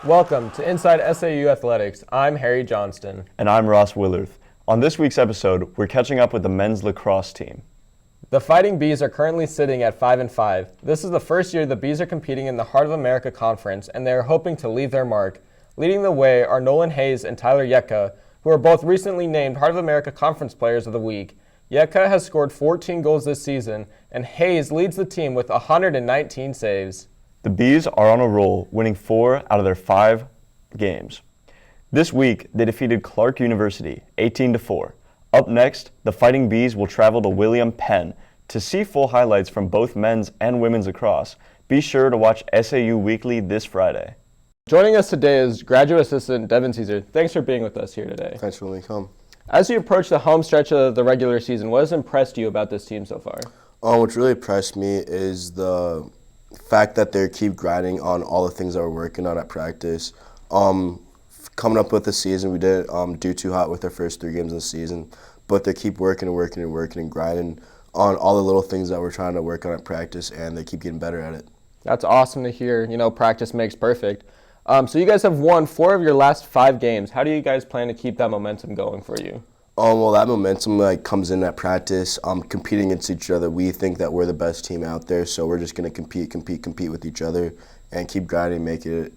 Welcome to Inside SAU Athletics. I'm Harry Johnston. And I'm Ross Willerth. On this week's episode, we're catching up with the men's lacrosse team. The Fighting Bees are currently sitting at 5-5. This is the first year the Bees are competing in the Heart of America Conference, and they are hoping to leave their mark. Leading the way are Nolan Hayes and Tyler Yetka, who are both recently named Heart of America Conference Players of the Week. Yetka has scored 14 goals this season, and Hayes leads the team with 119 saves. The Bees are on a roll, winning 4 out of their 5 games. This week, they defeated Clarke University 18-4. Up next, the Fighting Bees will travel to William Penn. To see full highlights from both men's and women's lacrosse, be sure to watch SAU Weekly this Friday. Joining us today is graduate assistant Devin Caesar. Thanks for being with us here today. Thanks for letting me come. As you approach the home stretch of the regular season, what has impressed you about this team so far? What really impressed me is the fact that they keep grinding on all the things that we're working on at practice. Coming up with the season, we didn't do too hot with our first 3 games of the season, but they keep working and grinding on all the little things that we're trying to work on at practice, and they keep getting better at it. That's awesome to hear. Practice makes perfect. So you guys have won 4 of your last 5 games. How do you guys plan to keep that momentum going for you? Well, that momentum comes in at practice, competing against each other. We think that we're the best team out there, so we're just going to compete with each other and keep grinding, make it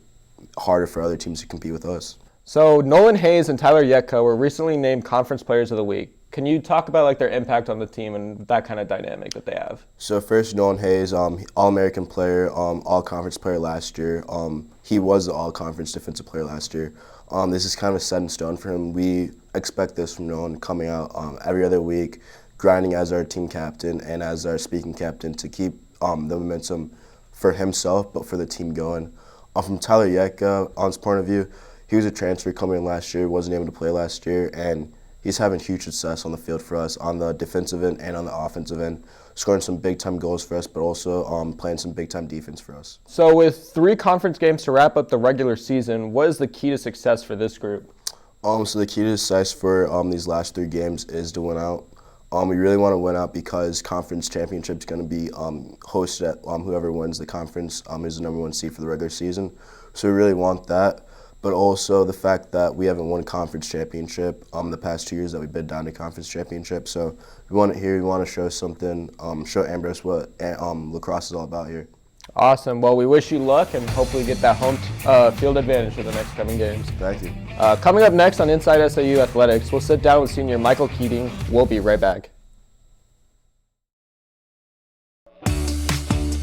harder for other teams to compete with us. So Nolan Hayes and Tyler Yetka were recently named Conference Players of the Week. Can you talk about their impact on the team and that kind of dynamic that they have? So first, Nolan Hayes, All-American player, All-Conference player last year. He was the All-Conference defensive player last year. This is kind of set in stone for him. We expect this from Nolan coming out every other week, grinding as our team captain and as our speaking captain to keep the momentum for himself, but for the team going. From Tyler Yetka, on his point of view, he was a transfer coming in last year, wasn't able to play last year, and he's having huge success on the field for us, on the defensive end and on the offensive end, scoring some big-time goals for us, but also playing some big-time defense for us. So with 3 conference games to wrap up the regular season, what is the key to success for this group? So the key to success for these last 3 games is to win out. We really want to win out because conference championship is going to be hosted at whoever wins the conference is the number 1 seed for the regular season. So we really want that. But also the fact that we haven't won conference championship the past 2 years that we've been down to conference championship. So we want to show something, show Ambrose what lacrosse is all about here. Awesome. Well, we wish you luck and hopefully get that home field advantage for the next coming games. Thank you. Coming up next on Inside SAU Athletics, we'll sit down with senior Michael Keating. We'll be right back.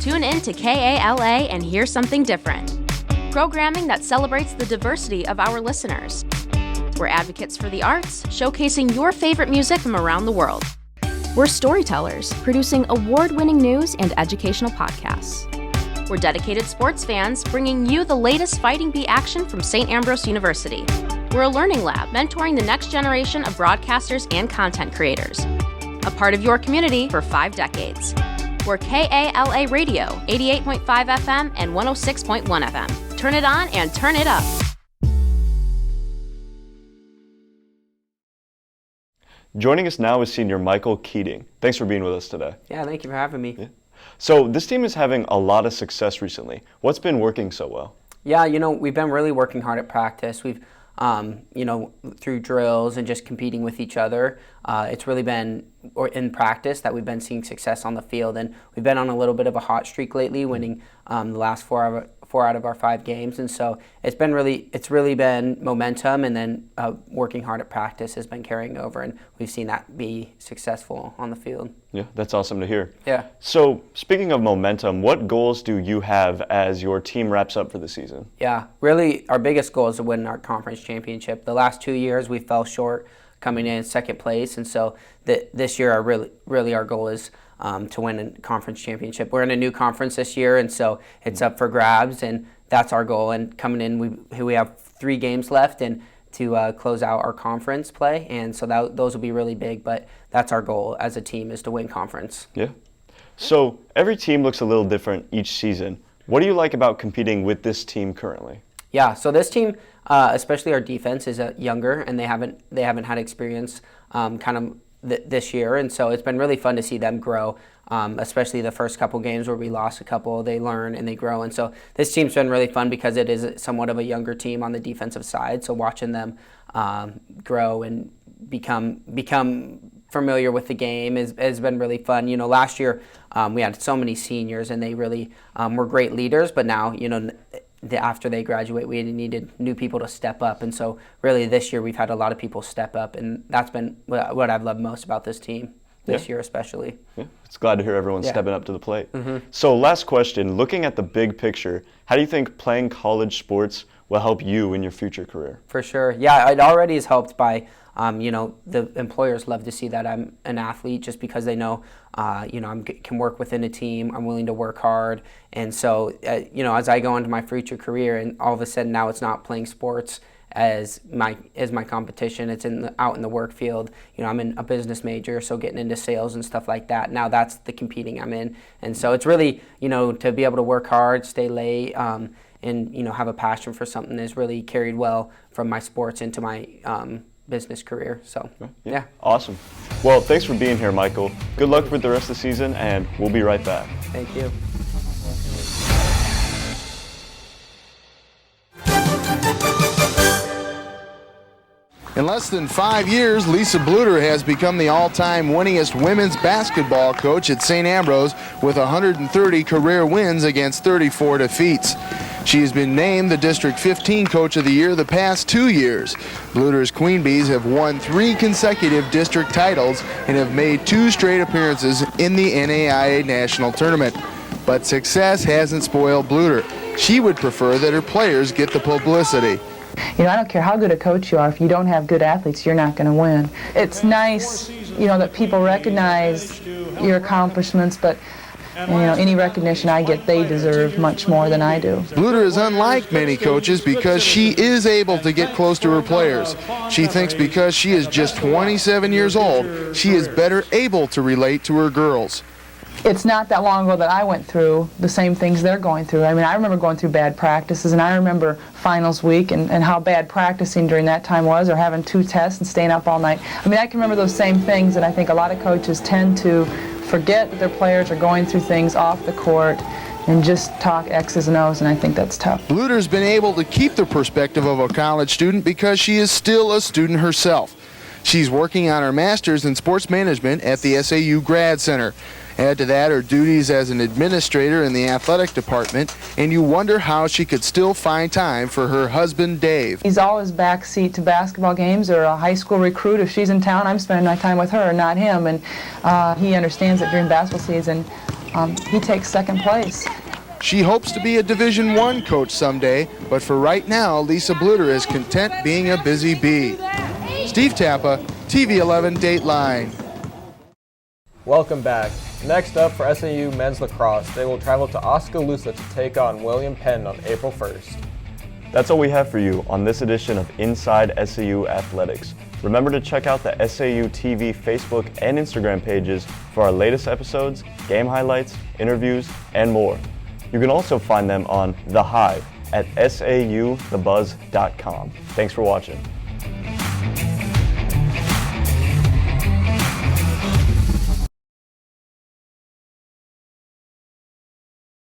Tune in to KALA and hear something different. Programming that celebrates the diversity of our listeners. We're advocates for the arts, showcasing your favorite music from around the world. We're storytellers, producing award-winning news and educational podcasts. We're dedicated sports fans, bringing you the latest Fighting Bee action from St. Ambrose University. We're a learning lab, mentoring the next generation of broadcasters and content creators. A part of your community for 5 decades. We're KALA Radio, 88.5 FM and 106.1 FM. Turn it on and turn it up. Joining us now is senior Michael Keating. Thanks for being with us today. Yeah, thank you for having me. Yeah. So this team is having a lot of success recently. What's been working so well? Yeah, we've been really working hard at practice. We've, through drills and just competing with each other, it's really been in practice that we've been seeing success on the field. And we've been on a little bit of a hot streak lately, winning the last 4 out of our 5 games. And so it's really been momentum, and then working hard at practice has been carrying over, and we've seen that be successful on the field. Yeah, that's awesome to hear. Yeah. So speaking of momentum, what goals do you have as your team wraps up for the season? Yeah, really our biggest goal is to win our conference championship. The last 2 years we fell short, coming in second place, and so this year our goal is to win a conference championship. We're in a new conference this year, and so it's up for grabs, and that's our goal. And coming in, we have 3 games left, and to close out our conference play, and so those will be really big. But that's our goal as a team, is to win conference. Yeah. So every team looks a little different each season. What do you like about competing with this team currently? Yeah. So this team, especially our defense, is younger, and they haven't had experience this year, and so it's been really fun to see them grow. especially the first couple games where we lost a couple. They learn and they grow. And so this team's been really fun because it is somewhat of a younger team on the defensive side. So watching them grow and become familiar with the game has been really fun. Last year we had so many seniors and they really were great leaders, but now, after they graduate, we needed new people to step up. And so really this year we've had a lot of people step up, and that's been what I've loved most about this team this year especially. Yeah. It's glad to hear everyone stepping up to the plate. So last question, looking at the big picture, how do you think playing college sports will help you in your future career? For sure. Yeah, it already is helped by the employers love to see that I'm an athlete just because they know, I can work within a team. I'm willing to work hard. And so, as I go into my future career and all of a sudden now it's not playing sports as my competition, it's out in the work field. I'm in a business major, so getting into sales and stuff like that. Now that's the competing I'm in. And so it's really, to be able to work hard, stay late, and, have a passion for something has really carried well from my sports into my business career. So, yeah. Awesome. Well, thanks for being here, Michael. Good luck with the rest of the season, and we'll be right back. Thank you. In less than 5 years, Lisa Bluter has become the all-time winningest women's basketball coach at St. Ambrose with 130 career wins against 34 defeats. She has been named the District 15 Coach of the Year the past 2 years. Bluter's Queen Bees have won 3 consecutive district titles and have made 2 straight appearances in the NAIA National Tournament. But success hasn't spoiled Bluter. She would prefer that her players get the publicity. I don't care how good a coach you are, if you don't have good athletes, you're not going to win. It's nice, that people recognize your accomplishments, but any recognition I get, they deserve much more than I do. Bluter is unlike many coaches because she is able to get close to her players. She thinks because she is just 27 years old, she is better able to relate to her girls. It's not that long ago that I went through the same things they're going through. I remember going through bad practices, and I remember finals week and how bad practicing during that time was, or having 2 tests and staying up all night. I can remember those same things, and I think a lot of coaches tend to forget that their players are going through things off the court and just talk X's and O's, and I think that's tough. Bluter's been able to keep the perspective of a college student because she is still a student herself. She's working on her master's in sports management at the SAU Grad Center. Add to that her duties as an administrator in the athletic department, and you wonder how she could still find time for her husband, Dave. He's always backseat to basketball games, or a high school recruit. If she's in town, I'm spending my time with her, not him. And he understands that during basketball season, he takes second place. She hopes to be a Division I coach someday, but for right now, Lisa Bluter is content being a busy bee. Steve Tappa, TV 11 Dateline. Welcome back. Next up for SAU men's lacrosse, they will travel to Oskaloosa to take on William Penn on April 1st. That's all we have for you on this edition of Inside SAU Athletics. Remember to check out the SAUtv Facebook and Instagram pages for our latest episodes, game highlights, interviews, and more. You can also find them on The Hive at sauthebuzz.com. Thanks for watching.